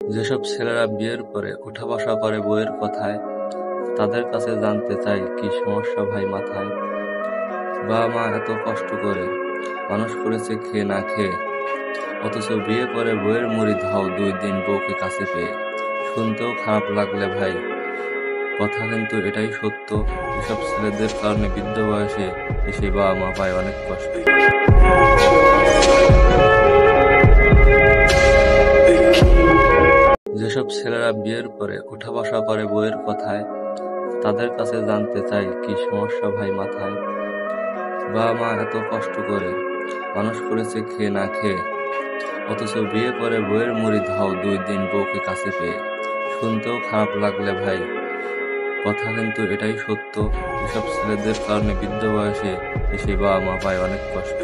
যেসব ছেলেরা বিয়ের পরে উঠা-বসা করে বউয়ের কথায়, তাদের কাছে জানতে চাই কি সমস্যা ভাই মাথায়? বাবা-মা এত কষ্ট করে মানুষ করেছে খেয়ে না খেয়ে, অথচ বিয়ে করে বউয়ের মুড়ি ধাও 2 দিন বউকে কাছে পেয়ে। শুনতেও খারাপ লাগলে ভাই, কথা কিন্তু এটাই সত্য। এসব ছেলেদের কারণে বৃদ্ধ বয়সে এসে বাবা-মা পায় অনেক কষ্ট। যেসব ছেলেরা বিয়ের পরে উঠা-বসা করে বউয়ের কথায়, তাদের কাছে জানতে চাই কি সমস্যা ভাই মাথায়? বাবা-মা এত কষ্ট করে মানুষ করেছে খেয়ে না খেয়ে, অথচ বিয়ে করে বউয়ের মুড়ি ধাও 2 দিন বউকে কাছে পেয়ে। শুনতেও খারাপ লাগলে ভাই, কথা কিন্তু এটাই সত্য। এসব ছেলেদের কারণে বৃদ্ধ বয়সে এসে বাবা-মা পায় অনেক কষ্ট।